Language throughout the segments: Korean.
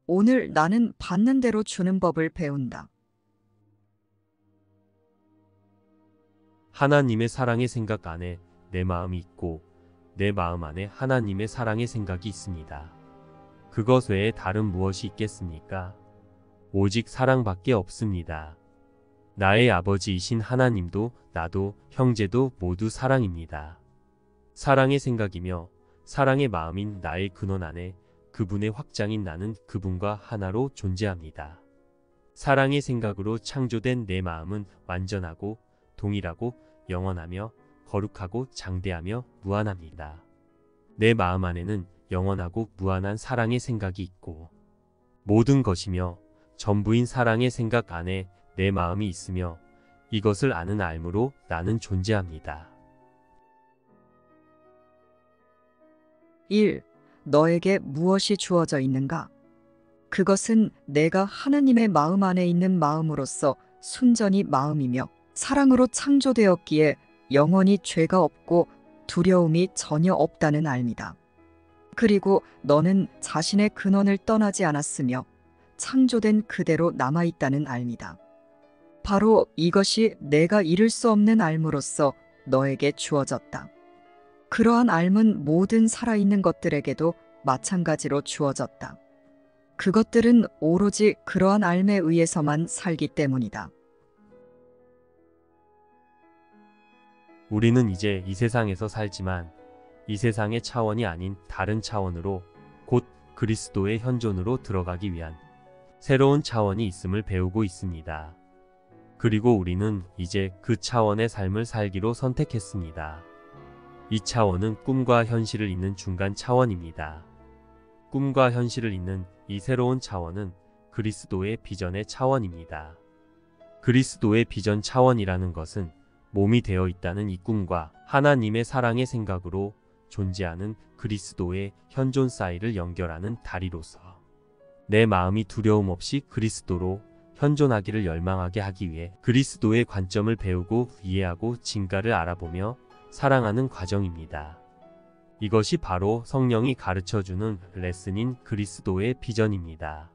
오늘 나는 받는 대로 주는 법을 배운다. 하나님의 사랑의 생각 안에 내 마음이 있고 내 마음 안에 하나님의 사랑의 생각이 있습니다. 그것 외에 다른 무엇이 있겠습니까? 오직 사랑밖에 없습니다. 나의 아버지이신 하나님도 나도 형제도 모두 사랑입니다. 사랑의 생각이며 사랑의 마음인 나의 근원 안에 그분의 확장인 나는 그분과 하나로 존재합니다. 사랑의 생각으로 창조된 내 마음은 완전하고 동일하고 영원하며 거룩하고 장대하며 무한합니다. 내 마음 안에는 영원하고 무한한 사랑의 생각이 있고 모든 것이며 전부인 사랑의 생각 안에 내 마음이 있으며 이것을 아는 알므로 나는 존재합니다. 1. 너에게 무엇이 주어져 있는가? 그것은 내가 하나님의 마음 안에 있는 마음으로서 순전히 마음이며 사랑으로 창조되었기에 영원히 죄가 없고 두려움이 전혀 없다는 알미다. 그리고 너는 자신의 근원을 떠나지 않았으며 창조된 그대로 남아있다는 알미다. 바로 이것이 내가 이룰 수 없는 알므로서 너에게 주어졌다. 그러한 알은 모든 살아있는 것들에게도 마찬가지로 주어졌다. 그것들은 오로지 그러한 알에 의해서만 살기 때문이다. 우리는 이제 이 세상에서 살지만 이 세상의 차원이 아닌 다른 차원으로 곧 그리스도의 현존으로 들어가기 위한 새로운 차원이 있음을 배우고 있습니다. 그리고 우리는 이제 그 차원의 삶을 살기로 선택했습니다. 이 차원은 꿈과 현실을 잇는 중간 차원입니다. 꿈과 현실을 잇는 이 새로운 차원은 그리스도의 비전의 차원입니다. 그리스도의 비전 차원이라는 것은 몸이 되어 있다는 이 꿈과 하나님의 사랑의 생각으로 존재하는 그리스도의 현존 사이를 연결하는 다리로서 내 마음이 두려움 없이 그리스도로 현존하기를 열망하게 하기 위해 그리스도의 관점을 배우고 이해하고 진가를 알아보며 사랑하는 과정입니다. 이것이 바로 성령이 가르쳐주는 레슨인 그리스도의 비전입니다.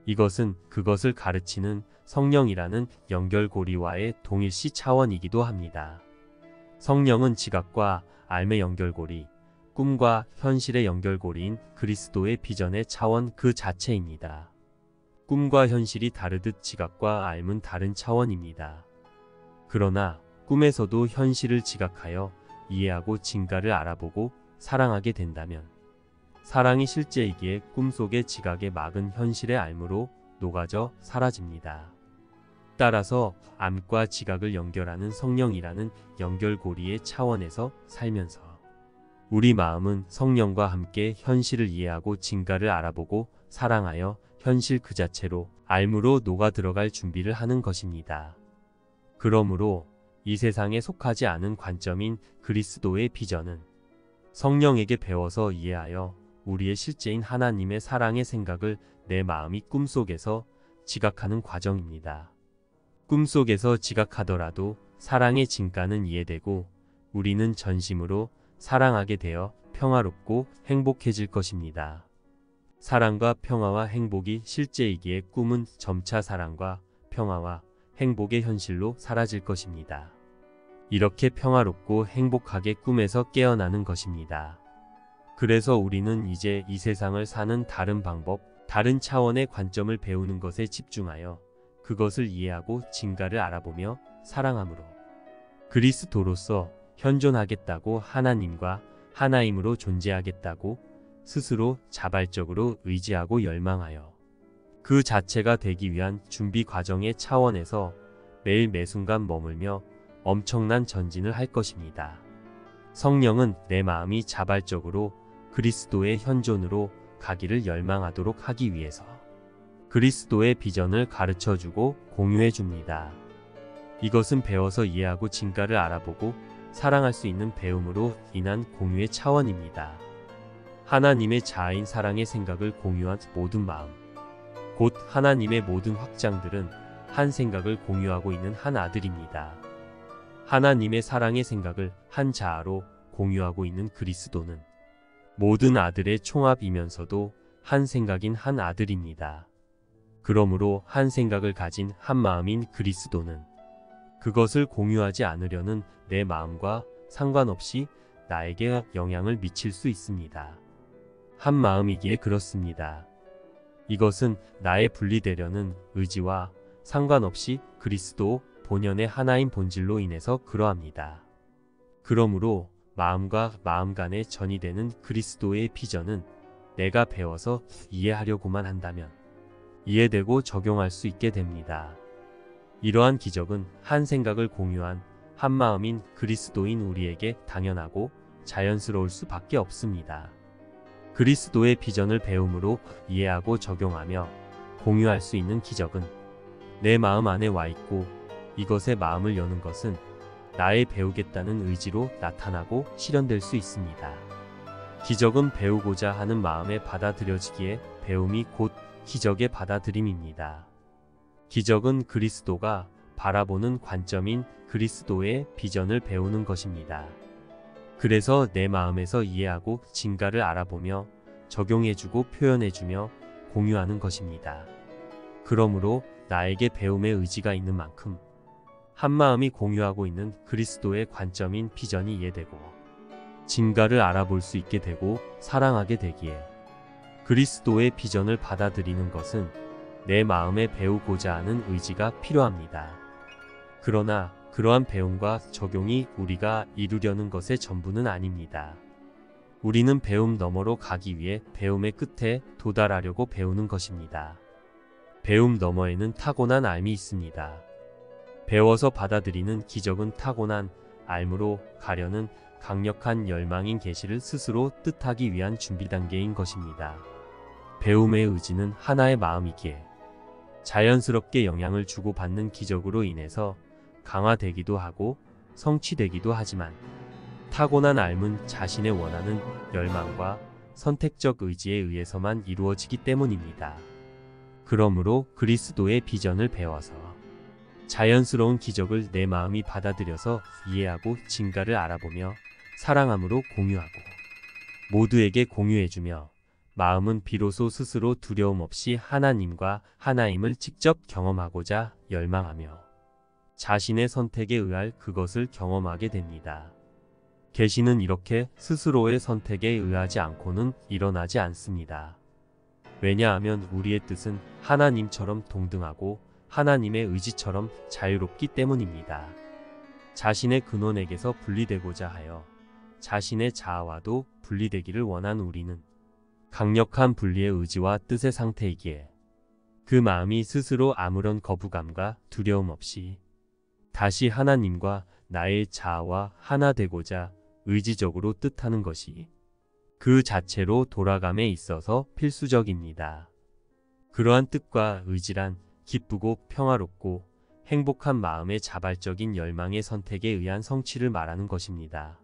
이것은 그것을 가르치는 성령이라는 연결고리와의 동일시 차원이기도 합니다. 성령은 지각과 알의 연결고리, 꿈과 현실의 연결고리인 그리스도의 비전의 차원 그 자체입니다. 꿈과 현실이 다르듯 지각과 알은 다른 차원입니다. 그러나 꿈에서도 현실을 지각하여 이해하고 진가를 알아보고 사랑하게 된다면 사랑이 실제이기에 꿈속의 지각에 막은 현실의 알므로 녹아져 사라집니다. 따라서 암과 지각을 연결하는 성령이라는 연결고리의 차원에서 살면서 우리 마음은 성령과 함께 현실을 이해하고 진가를 알아보고 사랑하여 현실 그 자체로 알므로 녹아 들어갈 준비를 하는 것입니다. 그러므로 이 세상에 속하지 않은 관점인 그리스도의 비전은 성령에게 배워서 이해하여 우리의 실제인 하나님의 사랑의 생각을 내 마음이 꿈속에서 지각하는 과정입니다. 꿈속에서 지각하더라도 사랑의 진가는 이해되고 우리는 전심으로 사랑하게 되어 평화롭고 행복해질 것입니다. 사랑과 평화와 행복이 실제이기에 꿈은 점차 사랑과 평화와 행복의 현실로 사라질 것입니다. 이렇게 평화롭고 행복하게 꿈에서 깨어나는 것입니다. 그래서 우리는 이제 이 세상을 사는 다른 방법, 다른 차원의 관점을 배우는 것에 집중하여 그것을 이해하고 진가를 알아보며 사랑함으로 그리스도로서 현존하겠다고 하나님과 하나임으로 존재하겠다고 스스로 자발적으로 의지하고 열망하여 그 자체가 되기 위한 준비 과정의 차원에서 매일 매순간 머물며 엄청난 전진을 할 것입니다. 성령은 내 마음이 자발적으로 그리스도의 현존으로 가기를 열망하도록 하기 위해서 그리스도의 비전을 가르쳐주고 공유해줍니다. 이것은 배워서 이해하고 진가를 알아보고 사랑할 수 있는 배움으로 인한 공유의 차원입니다. 하나님의 자아인 사랑의 생각을 공유한 모든 마음, 곧 하나님의 모든 확장들은 한 생각을 공유하고 있는 한 아들입니다. 하나님의 사랑의 생각을 한 자아로 공유하고 있는 그리스도는 모든 아들의 총합이면서도 한 생각인 한 아들입니다. 그러므로 한 생각을 가진 한 마음인 그리스도는 그것을 공유하지 않으려는 내 마음과 상관없이 나에게 영향을 미칠 수 있습니다. 한 마음이기에 그렇습니다. 이것은 나의 분리되려는 의지와 상관없이 그리스도 본연의 하나인 본질로 인해서 그러합니다. 그러므로 마음과 마음 간에 전이되는 그리스도의 비전은 내가 배워서 이해하려고만 한다면 이해되고 적용할 수 있게 됩니다. 이러한 기적은 한 생각을 공유한 한 마음인 그리스도인 우리에게 당연하고 자연스러울 수밖에 없습니다. 그리스도의 비전을 배움으로 이해하고 적용하며 공유할 수 있는 기적은 내 마음 안에 와 있고, 이것에 마음을 여는 것은 나의 배우겠다는 의지로 나타나고 실현될 수 있습니다. 기적은 배우고자 하는 마음에 받아들여지기에 배움이 곧 기적의 받아들임입니다. 기적은 그리스도가 바라보는 관점인 그리스도의 비전을 배우는 것입니다. 그래서 내 마음에서 이해하고 진가를 알아보며 적용해주고 표현해주며 공유하는 것입니다. 그러므로 나에게 배움의 의지가 있는 만큼 한 마음이 공유하고 있는 그리스도의 관점인 비전이 이해되고 진가를 알아볼 수 있게 되고 사랑하게 되기에 그리스도의 비전을 받아들이는 것은 내 마음에 배우고자 하는 의지가 필요합니다. 그러나 그러한 배움과 적용이 우리가 이루려는 것의 전부는 아닙니다. 우리는 배움 너머로 가기 위해 배움의 끝에 도달하려고 배우는 것입니다. 배움 너머에는 타고난 알미 있습니다. 배워서 받아들이는 기적은 타고난 알므로 가려는 강력한 열망인 계시를 스스로 뜻하기 위한 준비 단계인 것입니다. 배움의 의지는 하나의 마음이기에 자연스럽게 영향을 주고받는 기적으로 인해서 강화되기도 하고 성취되기도 하지만, 타고난 알은 자신의 원하는 열망과 선택적 의지에 의해서만 이루어지기 때문입니다. 그러므로 그리스도의 비전을 배워서 자연스러운 기적을 내 마음이 받아들여서 이해하고 진가를 알아보며 사랑함으로 공유하고 모두에게 공유해주며, 마음은 비로소 스스로 두려움 없이 하나님과 하나임을 직접 경험하고자 열망하며 자신의 선택에 의할 그것을 경험하게 됩니다. 계시는 이렇게 스스로의 선택에 의하지 않고는 일어나지 않습니다. 왜냐하면 우리의 뜻은 하나님처럼 동등하고 하나님의 의지처럼 자유롭기 때문입니다. 자신의 근원에게서 분리되고자 하여 자신의 자아와도 분리되기를 원한 우리는 강력한 분리의 의지와 뜻의 상태이기에 그 마음이 스스로 아무런 거부감과 두려움 없이 다시 하나님과 나의 자아와 하나 되고자 의지적으로 뜻하는 것이 그 자체로 돌아감에 있어서 필수적입니다. 그러한 뜻과 의지란 기쁘고 평화롭고 행복한 마음의 자발적인 열망의 선택에 의한 성취를 말하는 것입니다.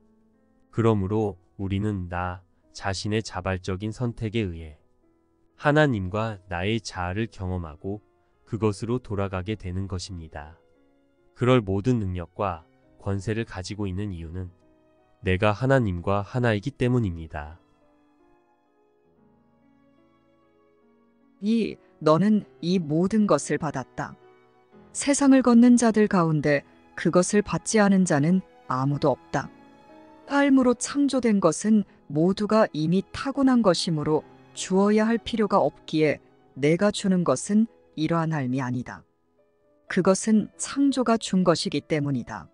그러므로 우리는 나 자신의 자발적인 선택에 의해 하나님과 나의 자아를 경험하고 그것으로 돌아가게 되는 것입니다. 그럴 모든 능력과 권세를 가지고 있는 이유는 내가 하나님과 하나이기 때문입니다. 너는 이 모든 것을 받았다. 세상을 걷는 자들 가운데 그것을 받지 않은 자는 아무도 없다. 삶으로 창조된 것은 모두가 이미 타고난 것이므로 주어야 할 필요가 없기에 내가 주는 것은 이러한 삶이 아니다. 그것은 창조가 준 것이기 때문이다.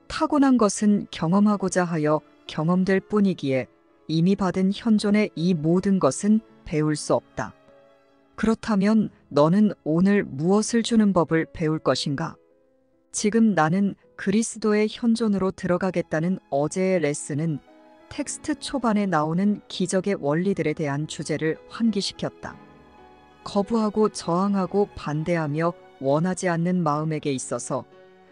타고난 것은 경험하고자 하여 경험될 뿐이기에 이미 받은 현존의 이 모든 것은 배울 수 없다. 그렇다면 너는 오늘 무엇을 주는 법을 배울 것인가? 지금 나는 그리스도의 현존으로 들어가겠다는 어제의 레슨은 텍스트 초반에 나오는 기적의 원리들에 대한 주제를 환기시켰다. 거부하고 저항하고 반대하며 원하지 않는 마음에게 있어서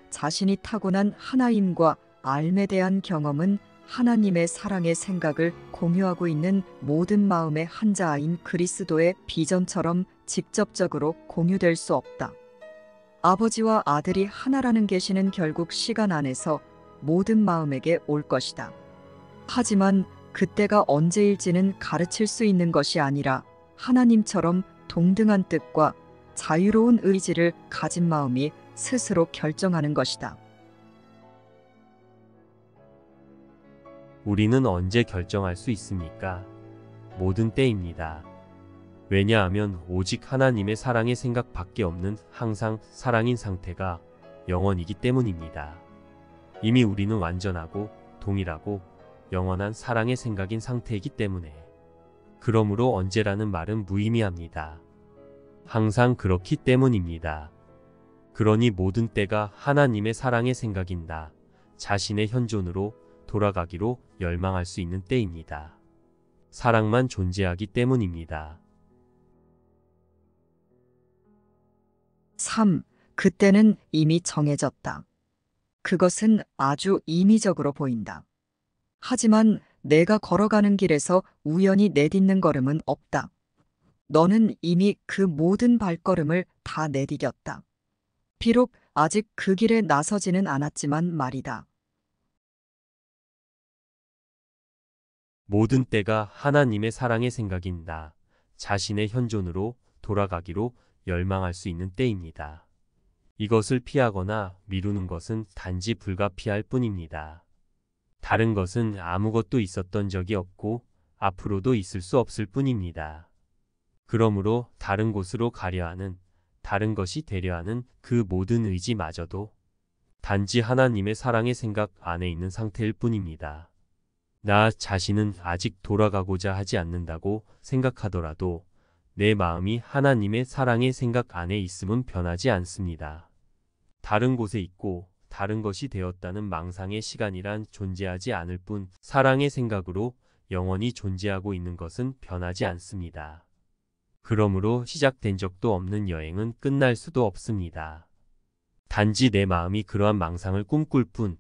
자신이 타고난 하나임과 알에 대한 경험은 하나님의 사랑의 생각을 공유하고 있는 모든 마음의 한자아인 그리스도의 비전처럼 직접적으로 공유될 수 없다. 아버지와 아들이 하나라는 계시는 결국 시간 안에서 모든 마음에게 올 것이다. 하지만 그때가 언제일지는 가르칠 수 있는 것이 아니라 하나님처럼 동등한 뜻과 자유로운 의지를 가진 마음이 스스로 결정하는 것이다. 우리는 언제 결정할 수 있습니까? 모든 때입니다. 왜냐하면 오직 하나님의 사랑의 생각밖에 없는 항상 사랑인 상태가 영원이기 때문입니다. 이미 우리는 완전하고 동일하고 영원한 사랑의 생각인 상태이기 때문에. 그러므로 언제라는 말은 무의미합니다. 항상 그렇기 때문입니다. 그러니 모든 때가 하나님의 사랑의 생각인다. 자신의 현존으로 돌아가기로 열망할 수 있는 때입니다. 사랑만 존재하기 때문입니다. 3. 그때는 이미 정해졌다. 그것은 아주 임의적으로 보인다. 하지만 내가 걸어가는 길에서 우연히 내딛는 걸음은 없다. 너는 이미 그 모든 발걸음을 다 내디뎠다. 비록 아직 그 길에 나서지는 않았지만 말이다. 모든 때가 하나님의 사랑의 생각인다. 자신의 현존으로 돌아가기로 열망할 수 있는 때입니다. 이것을 피하거나 미루는 것은 단지 불가피할 뿐입니다. 다른 것은 아무것도 있었던 적이 없고 앞으로도 있을 수 없을 뿐입니다. 그러므로 다른 곳으로 가려 하는, 다른 것이 되려 하는 그 모든 의지마저도 단지 하나님의 사랑의 생각 안에 있는 상태일 뿐입니다. 나 자신은 아직 돌아가고자 하지 않는다고 생각하더라도 내 마음이 하나님의 사랑의 생각 안에 있음은 변하지 않습니다. 다른 곳에 있고 다른 것이 되었다는 망상의 시간이란 존재하지 않을 뿐 사랑의 생각으로 영원히 존재하고 있는 것은 변하지 않습니다. 그러므로 시작된 적도 없는 여행은 끝날 수도 없습니다. 단지 내 마음이 그러한 망상을 꿈꿀 뿐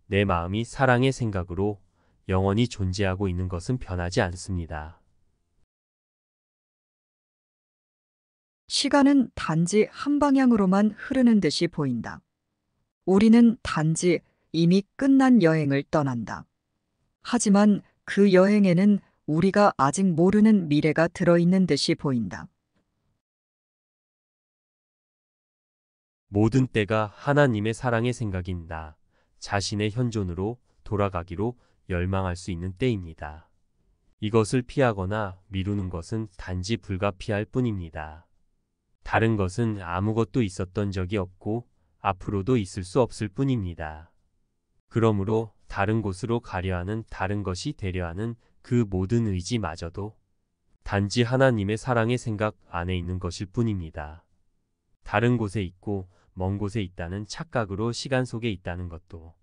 내 마음이 사랑의 생각으로 영원히 존재하고 있는 것은 변하지 않습니다. 시간은 단지 한 방향으로만 흐르는 듯이 보인다. 우리는 단지 이미 끝난 여행을 떠난다. 하지만 그 여행에는 우리가 아직 모르는 미래가 들어있는 듯이 보인다. 모든 때가 하나님의 사랑의 생각인다. 자신의 현존으로 돌아가기로 열망할 수 있는 때입니다. 이것을 피하거나 미루는 것은 단지 불가피할 뿐입니다. 다른 것은 아무것도 있었던 적이 없고 앞으로도 있을 수 없을 뿐입니다. 그러므로 다른 곳으로 가려 하는, 다른 것이 되려 하는 그 모든 의지마저도 단지 하나님의 사랑의 생각 안에 있는 것일 뿐입니다. 다른 곳에 있고 먼 곳에 있다는 착각으로 시간 속에 있다는 것도,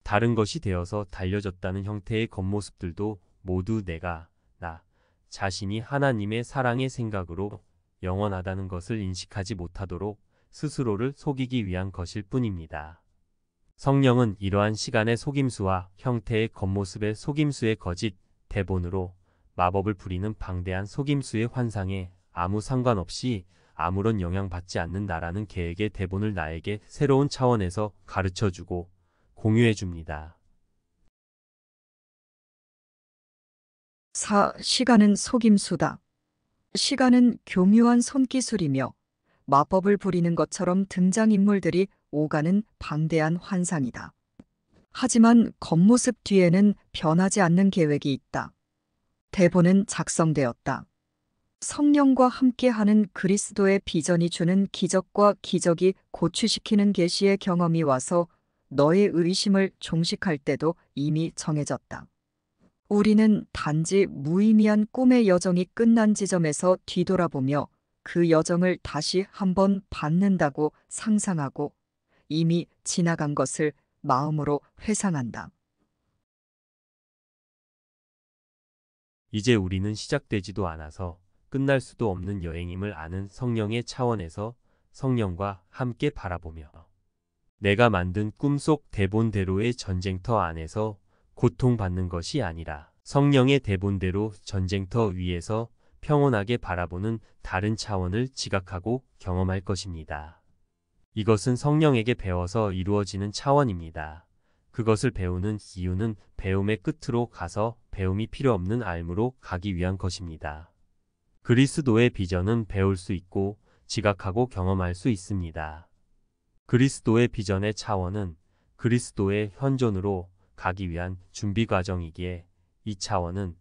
다른 것이 되어서 달려졌다는 형태의 겉모습들도 모두 내가, 나 자신이 하나님의 사랑의 생각으로 영원하다는 것을 인식하지 못하도록 스스로를 속이기 위한 것일 뿐입니다. 성령은 이러한 시간의 속임수와 형태의 겉모습의 속임수의 거짓 대본으로 마법을 부리는 방대한 속임수의 환상에 아무 상관없이 아무런 영향받지 않는다라는 계획의 대본을 나에게 새로운 차원에서 가르쳐주고 공유해줍니다. 4. 시간은 속임수다. 시간은 교묘한 손기술이며 마법을 부리는 것처럼 등장인물들이 오가는 방대한 환상이다. 하지만 겉모습 뒤에는 변하지 않는 계획이 있다. 대본은 작성되었다. 성령과 함께하는 그리스도의 비전이 주는 기적과 기적이 고취시키는 계시의 경험이 와서 너의 의심을 종식할 때도 이미 정해졌다. 우리는 단지 무의미한 꿈의 여정이 끝난 지점에서 뒤돌아보며 그 여정을 다시 한번 받는다고 상상하고 이미 지나간 것을 마음으로 회상한다. 이제 우리는 시작되지도 않아서 끝날 수도 없는 여행임을 아는 성령의 차원에서 성령과 함께 바라보며 내가 만든 꿈속 대본대로의 전쟁터 안에서 고통받는 것이 아니라 성령의 대본대로 전쟁터 위에서 평온하게 바라보는 다른 차원을 지각하고 경험할 것입니다. 이것은 성령에게 배워서 이루어지는 차원입니다. 그것을 배우는 이유는 배움의 끝으로 가서 배움이 필요 없는 알무로 가기 위한 것입니다. 그리스도의 비전은 배울 수 있고 지각하고 경험할 수 있습니다. 그리스도의 비전의 차원은 그리스도의 현존으로 가기 위한 준비 과정이기에 이 차원은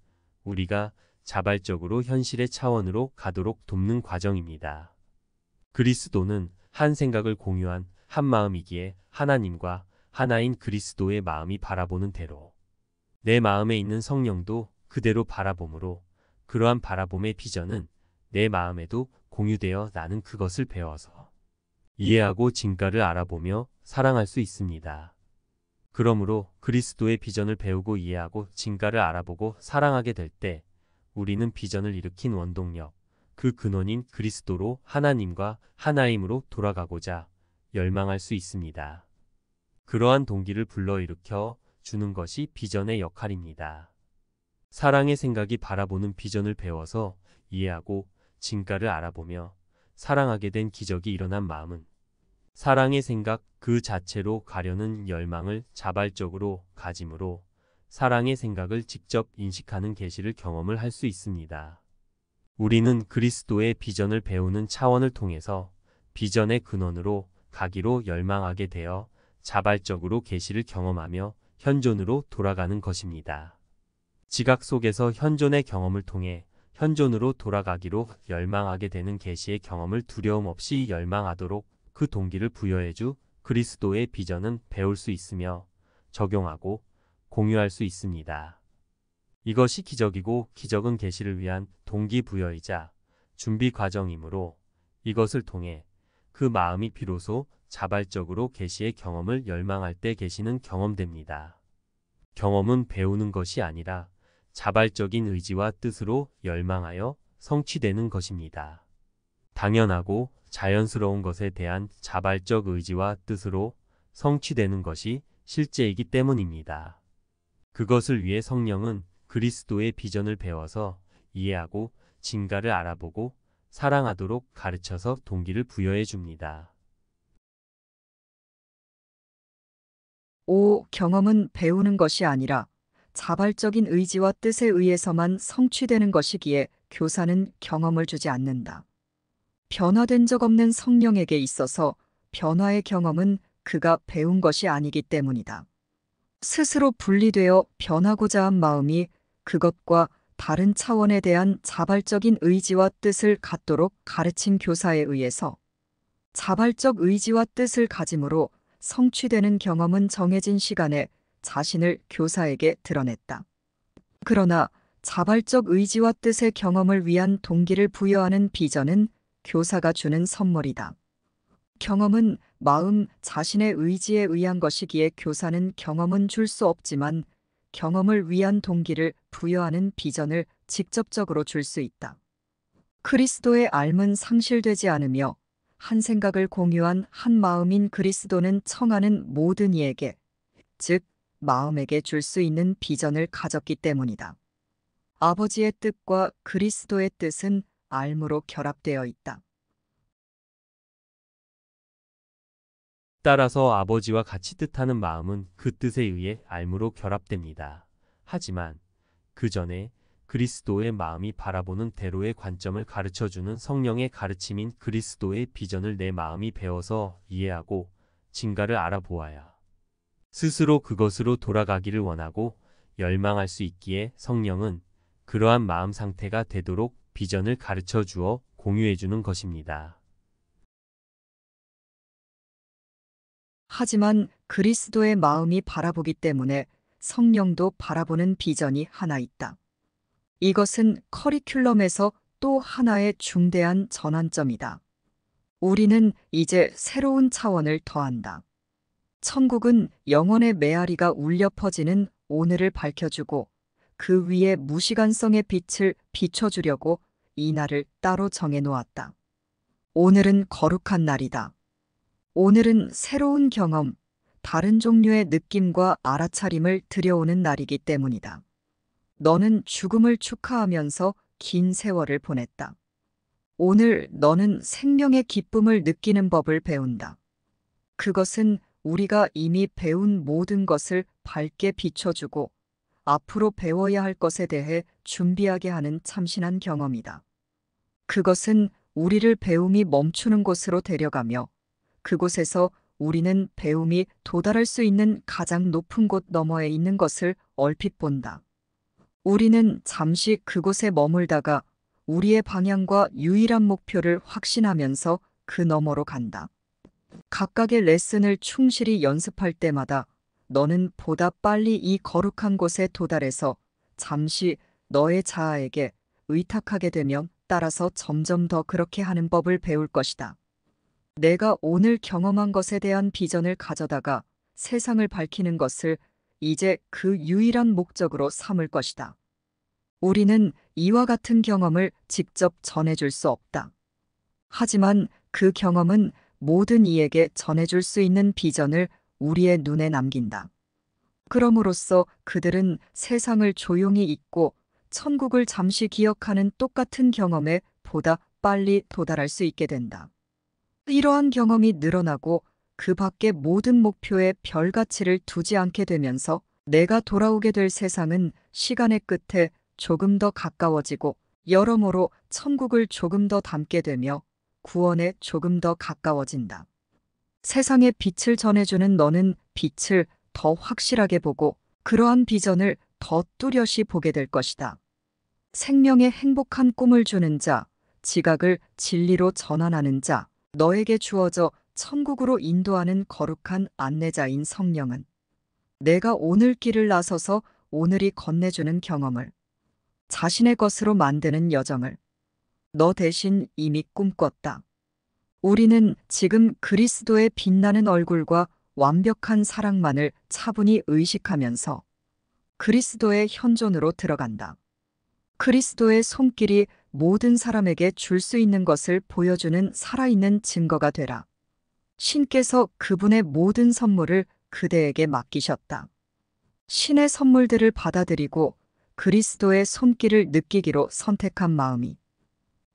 우리가 자발적으로 현실의 차원으로 가도록 돕는 과정입니다. 그리스도는 한 생각을 공유한 한 마음이기에 하나님과 하나인 그리스도의 마음이 바라보는 대로 내 마음에 있는 성령도 그대로 바라보므로 그러한 바라봄의 비전은 내 마음에도 공유되어 나는 그것을 배워서 이해하고 진가를 알아보며 사랑할 수 있습니다. 그러므로 그리스도의 비전을 배우고 이해하고 진가를 알아보고 사랑하게 될 때 우리는 비전을 일으킨 원동력, 그 근원인 그리스도로 하나님과 하나임으로 돌아가고자 열망할 수 있습니다. 그러한 동기를 불러일으켜 주는 것이 비전의 역할입니다. 사랑의 생각이 바라보는 비전을 배워서 이해하고 진가를 알아보며 사랑하게 된 기적이 일어난 마음은 사랑의 생각 그 자체로 가려는 열망을 자발적으로 가짐으로 사랑의 생각을 직접 인식하는 계시를 경험을 할 수 있습니다. 우리는 그리스도의 비전을 배우는 차원을 통해서 비전의 근원으로 가기로 열망하게 되어 자발적으로 계시를 경험하며 현존으로 돌아가는 것입니다. 지각 속에서 현존의 경험을 통해 현존으로 돌아가기로 열망하게 되는 계시의 경험을 두려움 없이 열망하도록 그 동기를 부여해주 그리스도의 비전은 배울 수 있으며 적용하고 공유할 수 있습니다. 이것이 기적이고 기적은 계시를 위한 동기부여이자 준비 과정이므로 이것을 통해 그 마음이 비로소 자발적으로 계시의 경험을 열망할 때 계시는 경험됩니다. 경험은 배우는 것이 아니라 자발적인 의지와 뜻으로 열망하여 성취되는 것입니다. 당연하고 자연스러운 것에 대한 자발적 의지와 뜻으로 성취되는 것이 실제이기 때문입니다. 그것을 위해 성령은 그리스도의 비전을 배워서 이해하고 진가를 알아보고 사랑하도록 가르쳐서 동기를 부여해 줍니다. 5. 경험은 배우는 것이 아니라 자발적인 의지와 뜻에 의해서만 성취되는 것이기에 교사는 경험을 주지 않는다. 변화된 적 없는 성령에게 있어서 변화의 경험은 그가 배운 것이 아니기 때문이다. 스스로 분리되어 변하고자 한 마음이 그것과 다른 차원에 대한 자발적인 의지와 뜻을 갖도록 가르친 교사에 의해서 자발적 의지와 뜻을 가짐으로 성취되는 경험은 정해진 시간에 자신을 교사에게 드러냈다. 그러나 자발적 의지와 뜻의 경험을 위한 동기를 부여하는 비전은 교사가 주는 선물이다. 경험은 마음 자신의 의지에 의한 것이기에 교사는 경험은 줄 수 없지만 경험을 위한 동기를 부여하는 비전을 직접적으로 줄 수 있다. 그리스도의 알은 상실되지 않으며 한 생각을 공유한 한 마음인 그리스도는 청하는 모든 이에게, 즉 마음에게 줄 수 있는 비전을 가졌기 때문이다. 아버지의 뜻과 그리스도의 뜻은 알므로 결합되어 있다. 따라서 아버지와 같이 뜻하는 마음은 그 뜻에 의해 알므로 결합됩니다. 하지만 그 전에 그리스도의 마음이 바라보는 대로의 관점을 가르쳐주는 성령의 가르침인 그리스도의 비전을 내 마음이 배워서 이해하고 진가를 알아보아야 스스로 그것으로 돌아가기를 원하고 열망할 수 있기에 성령은 그러한 마음 상태가 되도록 비전을 가르쳐 주어 공유해 주는 것입니다. 하지만 그리스도의 마음이 바라보기 때문에 성령도 바라보는 비전이 하나 있다. 이것은 커리큘럼에서 또 하나의 중대한 전환점이다. 우리는 이제 새로운 차원을 더한다. 천국은 영혼의 메아리가 울려 퍼지는 오늘을 밝혀주고 그 위에 무시간성의 빛을 비춰주려고 이 날을 따로 정해놓았다. 오늘은 거룩한 날이다. 오늘은 새로운 경험, 다른 종류의 느낌과 알아차림을 들여오는 날이기 때문이다. 너는 죽음을 축하하면서 긴 세월을 보냈다. 오늘 너는 생명의 기쁨을 느끼는 법을 배운다. 그것은 우리가 이미 배운 모든 것을 밝게 비춰주고 앞으로 배워야 할 것에 대해 준비하게 하는 참신한 경험이다. 그것은 우리를 배움이 멈추는 곳으로 데려가며 그곳에서 우리는 배움이 도달할 수 있는 가장 높은 곳 너머에 있는 것을 얼핏 본다. 우리는 잠시 그곳에 머물다가 우리의 방향과 유일한 목표를 확신하면서 그 너머로 간다. 각각의 레슨을 충실히 연습할 때마다 너는 보다 빨리 이 거룩한 곳에 도달해서 잠시 너의 자아에게 의탁하게 되면 따라서 점점 더 그렇게 하는 법을 배울 것이다. 내가 오늘 경험한 것에 대한 비전을 가져다가 세상을 밝히는 것을 이제 그 유일한 목적으로 삼을 것이다. 우리는 이와 같은 경험을 직접 전해줄 수 없다. 하지만 그 경험은 모든 이에게 전해줄 수 있는 비전을 우리의 눈에 남긴다. 그럼으로써 그들은 세상을 조용히 잊고 천국을 잠시 기억하는 똑같은 경험에 보다 빨리 도달할 수 있게 된다. 이러한 경험이 늘어나고 그 밖의 모든 목표에 별 가치를 두지 않게 되면서 내가 돌아오게 될 세상은 시간의 끝에 조금 더 가까워지고 여러모로 천국을 조금 더 닮게 되며 구원에 조금 더 가까워진다. 세상에 빛을 전해주는 너는 빛을 더 확실하게 보고 그러한 비전을 더 뚜렷이 보게 될 것이다. 생명에 행복한 꿈을 주는 자, 지각을 진리로 전환하는 자, 너에게 주어져 천국으로 인도하는 거룩한 안내자인 성령은 내가 오늘 길을 나서서 오늘이 건네주는 경험을 자신의 것으로 만드는 여정을 너 대신 이미 꿈꿨다. 우리는 지금 그리스도의 빛나는 얼굴과 완벽한 사랑만을 차분히 의식하면서 그리스도의 현존으로 들어간다. 그리스도의 손길이 모든 사람에게 줄 수 있는 것을 보여주는 살아있는 증거가 되라. 신께서 그분의 모든 선물을 그대에게 맡기셨다. 신의 선물들을 받아들이고 그리스도의 손길을 느끼기로 선택한 마음이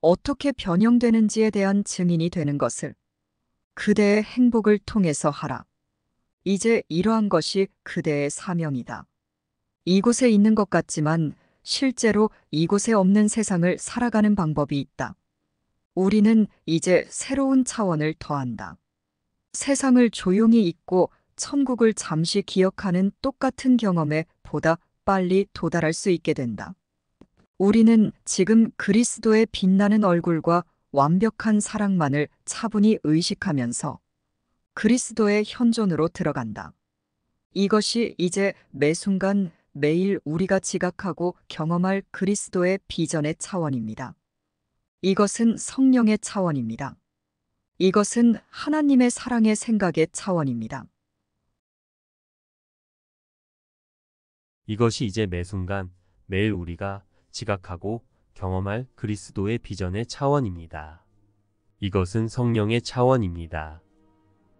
어떻게 변형되는지에 대한 증인이 되는 것을 그대의 행복을 통해서 하라. 이제 이러한 것이 그대의 사명이다. 이곳에 있는 것 같지만 실제로 이곳에 없는 세상을 살아가는 방법이 있다. 우리는 이제 새로운 차원을 더한다. 세상을 조용히 잊고 천국을 잠시 기억하는 똑같은 경험에 보다 빨리 도달할 수 있게 된다. 우리는 지금 그리스도의 빛나는 얼굴과 완벽한 사랑만을 차분히 의식하면서 그리스도의 현존으로 들어간다. 이것이 이제 매 순간 매일 우리가 지각하고 경험할 그리스도의 비전의 차원입니다. 이것은 성령의 차원입니다. 이것은 하나님의 사랑의 생각의 차원입니다. 이것이 이제 매 순간 매일 우리가 지각하고 경험할 그리스도의 비전의 차원입니다. 이것은 성령의 차원입니다.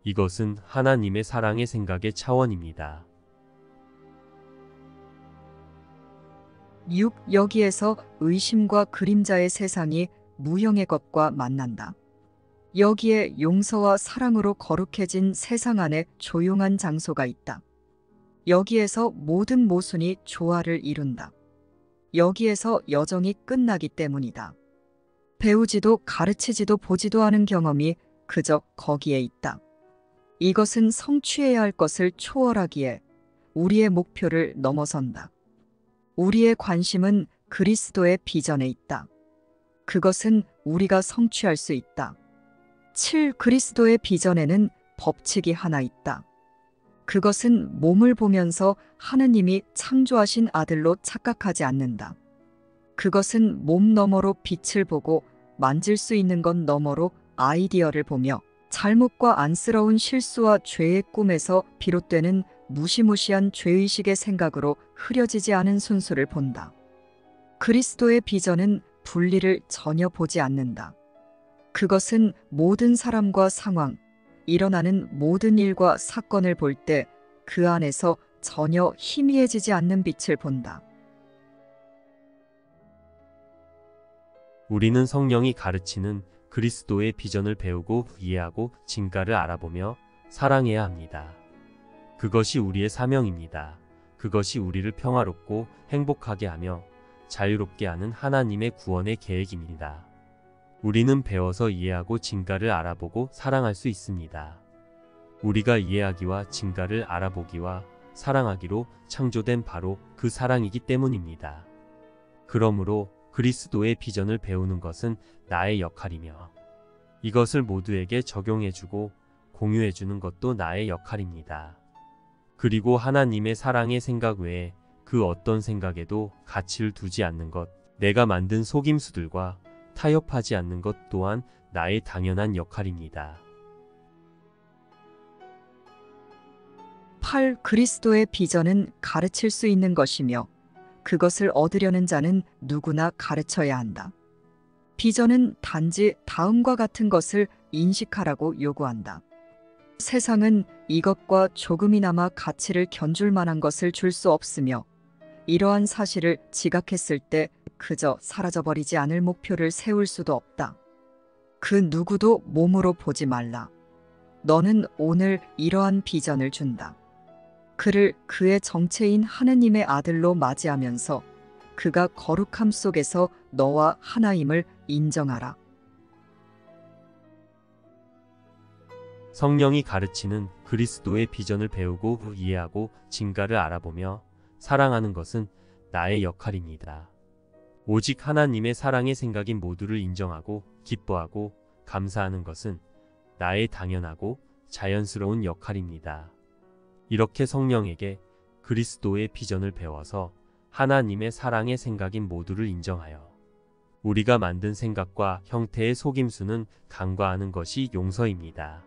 이것은 하나님의 사랑의 생각의 차원입니다. 6. 여기에서 의심과 그림자의 세상이 무형의 것과 만난다. 여기에 용서와 사랑으로 거룩해진 세상 안에 조용한 장소가 있다. 여기에서 모든 모순이 조화를 이룬다. 여기에서 여정이 끝나기 때문이다. 배우지도 가르치지도 보지도 않은 경험이 그저 거기에 있다. 이것은 성취해야 할 것을 초월하기에 우리의 목표를 넘어선다. 우리의 관심은 그리스도의 비전에 있다. 그것은 우리가 성취할 수 있다. 7. 그리스도의 비전에는 법칙이 하나 있다. 그것은 몸을 보면서 하느님이 창조하신 아들로 착각하지 않는다. 그것은 몸 너머로 빛을 보고 만질 수 있는 것 너머로 아이디어를 보며 잘못과 안쓰러운 실수와 죄의 꿈에서 비롯되는 무시무시한 죄의식의 생각으로 흐려지지 않은 순수를 본다. 그리스도의 비전은 분리를 전혀 보지 않는다. 그것은 모든 사람과 상황, 일어나는 모든 일과 사건을 볼 때 그 안에서 전혀 희미해지지 않는 빛을 본다. 우리는 성령이 가르치는 그리스도의 비전을 배우고 이해하고 진가를 알아보며 사랑해야 합니다. 그것이 우리의 사명입니다. 그것이 우리를 평화롭고 행복하게 하며 자유롭게 하는 하나님의 구원의 계획입니다. 우리는 배워서 이해하고 진가를 알아보고 사랑할 수 있습니다. 우리가 이해하기와 진가를 알아보기와 사랑하기로 창조된 바로 그 사랑이기 때문입니다. 그러므로 그리스도의 비전을 배우는 것은 나의 역할이며 이것을 모두에게 적용해주고 공유해주는 것도 나의 역할입니다. 그리고 하나님의 사랑의 생각 외에 그 어떤 생각에도 가치를 두지 않는 것, 내가 만든 속임수들과 타협하지 않는 것 또한 나의 당연한 역할입니다. 8. 그리스도의 비전은 가르칠 수 있는 것이며 그것을 얻으려는 자는 누구나 가르쳐야 한다. 비전은 단지 다음과 같은 것을 인식하라고 요구한다. 세상은 이것과 조금이나마 가치를 견줄 만한 것을 줄 수 없으며 이러한 사실을 지각했을 때 그저 사라져버리지 않을 목표를 세울 수도 없다. 그 누구도 몸으로 보지 말라. 너는 오늘 이러한 비전을 준다. 그를 그의 정체인 하느님의 아들로 맞이하면서 그가 거룩함 속에서 너와 하나임을 인정하라. 성령이 가르치는 그리스도의 비전을 배우고 이해하고 진가를 알아보며 사랑하는 것은 나의 역할입니다. 오직 하나님의 사랑의 생각인 모두를 인정하고 기뻐하고 감사하는 것은 나의 당연하고 자연스러운 역할입니다. 이렇게 성령에게 그리스도의 비전을 배워서 하나님의 사랑의 생각인 모두를 인정하여 우리가 만든 생각과 형태의 속임수는 간과하는 것이 용서입니다.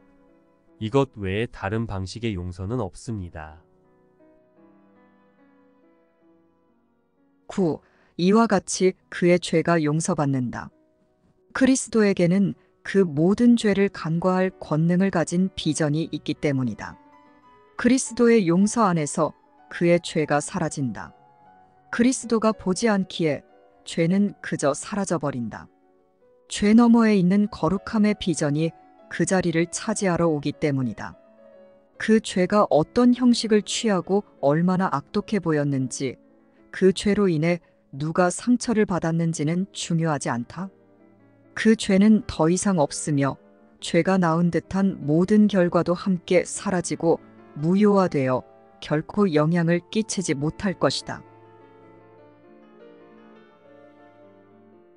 이것 외에 다른 방식의 용서는 없습니다. 9. 이와 같이 그의 죄가 용서받는다. 그리스도에게는 그 모든 죄를 간과할 권능을 가진 비전이 있기 때문이다. 그리스도의 용서 안에서 그의 죄가 사라진다. 그리스도가 보지 않기에 죄는 그저 사라져버린다. 죄 너머에 있는 거룩함의 비전이 그 자리를 차지하러 오기 때문이다. 그 죄가 어떤 형식을 취하고 얼마나 악독해 보였는지, 그 죄로 인해 누가 상처를 받았는지는 중요하지 않다. 그 죄는 더 이상 없으며 죄가 낳은 듯한 모든 결과도 함께 사라지고 무효화되어 결코 영향을 끼치지 못할 것이다.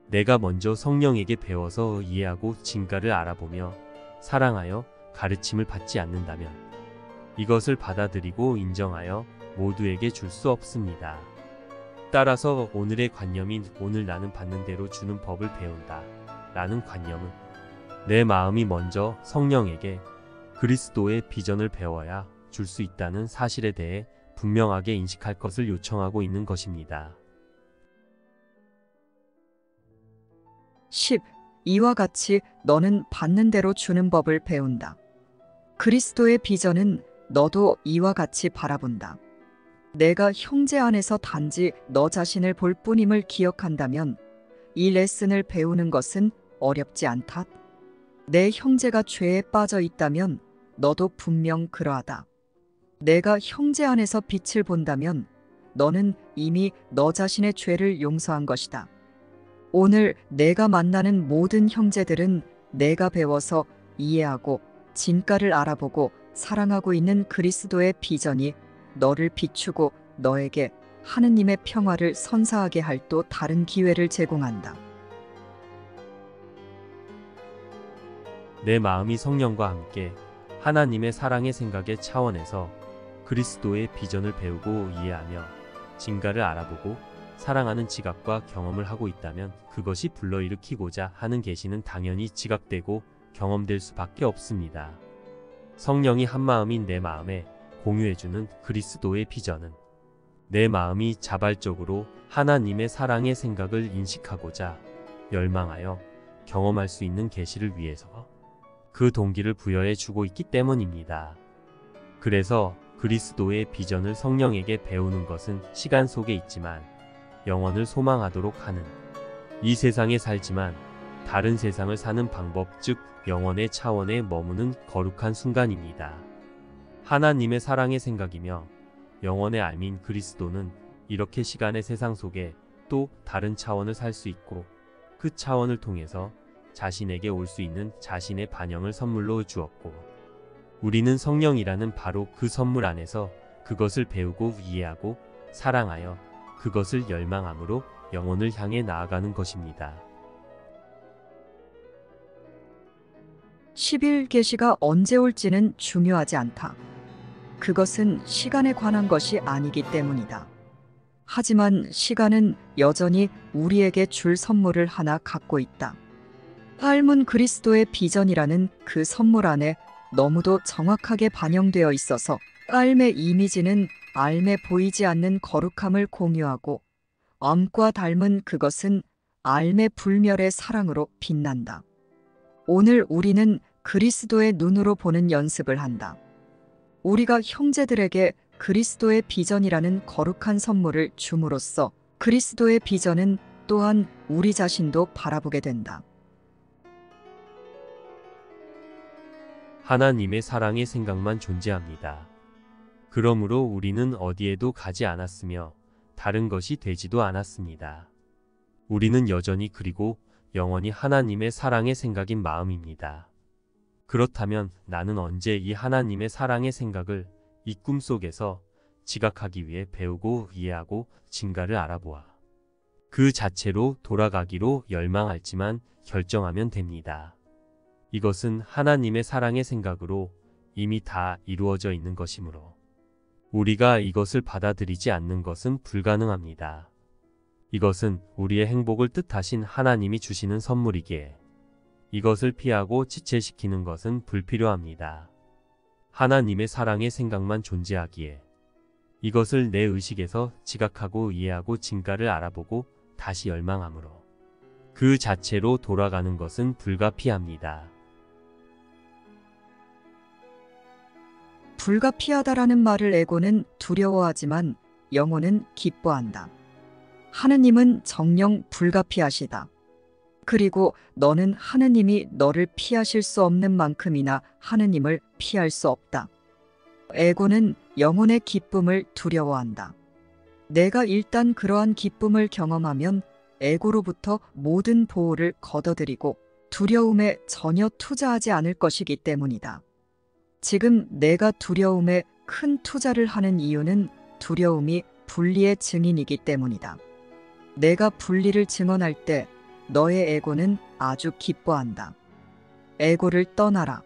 내가 먼저 성령에게 배워서 이해하고 진가를 알아보며 사랑하여 가르침을 받지 않는다면 이것을 받아들이고 인정하여 모두에게 줄 수 없습니다. 따라서 오늘의 관념인 오늘 나는 받는 대로 주는 법을 배운다 라는 관념은 내 마음이 먼저 성령에게 그리스도의 비전을 배워야 줄 수 있다는 사실에 대해 분명하게 인식할 것을 요청하고 있는 것입니다. 10. 이와 같이 너는 받는 대로 주는 법을 배운다. 그리스도의 비전은 너도 이와 같이 바라본다. 내가 형제 안에서 단지 너 자신을 볼 뿐임을 기억한다면 이 레슨을 배우는 것은 어렵지 않다. 내 형제가 죄에 빠져 있다면 너도 분명 그러하다. 내가 형제 안에서 빛을 본다면 너는 이미 너 자신의 죄를 용서한 것이다. 오늘 내가 만나는 모든 형제들은 내가 배워서 이해하고 진가를 알아보고 사랑하고 있는 그리스도의 비전이 너를 비추고 너에게 하느님의 평화를 선사하게 할 또 다른 기회를 제공한다. 내 마음이 성령과 함께 하나님의 사랑의 생각의 차원에서 그리스도의 비전을 배우고 이해하며 진가를 알아보고 사랑하는 지각과 경험을 하고 있다면 그것이 불러일으키고자 하는 계시는 당연히 지각되고 경험될 수밖에 없습니다. 성령이 한마음인 내 마음에 공유해주는 그리스도의 비전은 내 마음이 자발적으로 하나님의 사랑의 생각을 인식하고자 열망하여 경험할 수 있는 계시를 위해서 그 동기를 부여해 주고 있기 때문입니다. 그래서 그리스도의 비전을 성령에게 배우는 것은 시간 속에 있지만 영원을 소망하도록 하는, 이 세상에 살지만 다른 세상을 사는 방법, 즉 영원의 차원에 머무는 거룩한 순간입니다. 하나님의 사랑의 생각이며 영원의 알민 그리스도는 이렇게 시간의 세상 속에 또 다른 차원을 살 수 있고 그 차원을 통해서 자신에게 올 수 있는 자신의 반영을 선물로 주었고, 우리는 성령이라는 바로 그 선물 안에서 그것을 배우고 이해하고 사랑하여 그것을 열망함으로 영혼을 향해 나아가는 것입니다. 11계시가 언제 올지는 중요하지 않다. 그것은 시간에 관한 것이 아니기 때문이다. 하지만 시간은 여전히 우리에게 줄 선물을 하나 갖고 있다. 삶은 그리스도의 비전이라는 그 선물 안에 너무도 정확하게 반영되어 있어서 삶의 이미지는 삶에 보이지 않는 거룩함을 공유하고 암과 닮은 그것은 삶의 불멸의 사랑으로 빛난다. 오늘 우리는 그리스도의 눈으로 보는 연습을 한다. 우리가 형제들에게 그리스도의 비전이라는 거룩한 선물을 줌으로써 그리스도의 비전은 또한 우리 자신도 바라보게 된다. 하나님의 사랑의 생각만 존재합니다. 그러므로 우리는 어디에도 가지 않았으며 다른 것이 되지도 않았습니다. 우리는 여전히 그리고 영원히 하나님의 사랑의 생각인 마음입니다. 그렇다면 나는 언제 이 하나님의 사랑의 생각을 이 꿈속에서 지각하기 위해 배우고 이해하고 진가를 알아보아 그 자체로 돌아가기로 열망할지만 결정하면 됩니다. 이것은 하나님의 사랑의 생각으로 이미 다 이루어져 있는 것이므로 우리가 이것을 받아들이지 않는 것은 불가능합니다. 이것은 우리의 행복을 뜻하신 하나님이 주시는 선물이기에 이것을 피하고 지체시키는 것은 불필요합니다. 하나님의 사랑의 생각만 존재하기에 이것을 내 의식에서 지각하고 이해하고 진가를 알아보고 다시 열망함으로 그 자체로 돌아가는 것은 불가피합니다. 불가피하다라는 말을 에고는 두려워하지만 영혼은 기뻐한다. 하느님은 정녕 불가피하시다. 그리고 너는 하느님이 너를 피하실 수 없는 만큼이나 하느님을 피할 수 없다. 에고는 영혼의 기쁨을 두려워한다. 내가 일단 그러한 기쁨을 경험하면 에고로부터 모든 보호를 걷어들이고 두려움에 전혀 투자하지 않을 것이기 때문이다. 지금 내가 두려움에 큰 투자를 하는 이유는 두려움이 분리의 증인이기 때문이다. 내가 분리를 증언할 때 너의 에고는 아주 기뻐한다. 에고를 떠나라.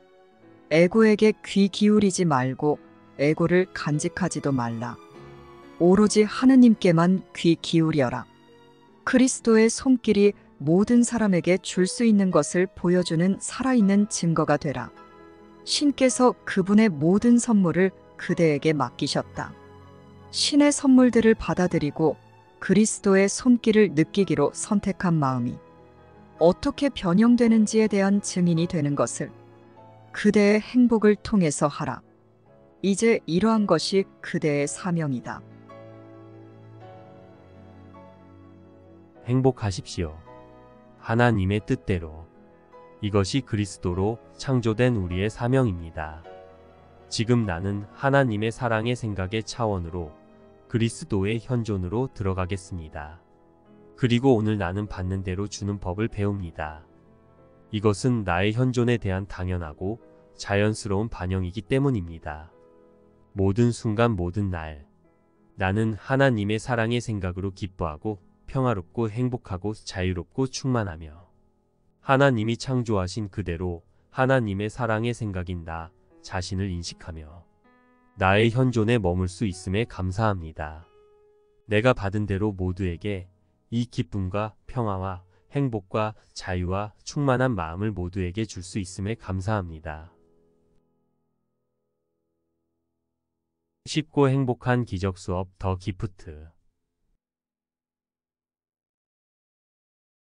에고에게 귀 기울이지 말고 에고를 간직하지도 말라. 오로지 하느님께만 귀 기울여라. 그리스도의 손길이 모든 사람에게 줄 수 있는 것을 보여주는 살아있는 증거가 되라. 신께서 그분의 모든 선물을 그대에게 맡기셨다. 신의 선물들을 받아들이고 그리스도의 손길을 느끼기로 선택한 마음이 어떻게 변형되는지에 대한 증인이 되는 것을 그대의 행복을 통해서 하라. 이제 이러한 것이 그대의 사명이다. 행복하십시오. 하나님의 뜻대로. 이것이 그리스도로 창조된 우리의 사명입니다. 지금 나는 하나님의 사랑의 생각의 차원으로 그리스도의 현존으로 들어가겠습니다. 그리고 오늘 나는 받는 대로 주는 법을 배웁니다. 이것은 나의 현존에 대한 당연하고 자연스러운 반영이기 때문입니다. 모든 순간 모든 날 나는 하나님의 사랑의 생각으로 기뻐하고 평화롭고 행복하고 자유롭고 충만하며 하나님이 창조하신 그대로 하나님의 사랑의 생각인 나 자신을 인식하며 나의 현존에 머물 수 있음에 감사합니다. 내가 받은 대로 모두에게 이 기쁨과 평화와 행복과 자유와 충만한 마음을 모두에게 줄 수 있음에 감사합니다. 쉽고 행복한 기적 수업 더 기프트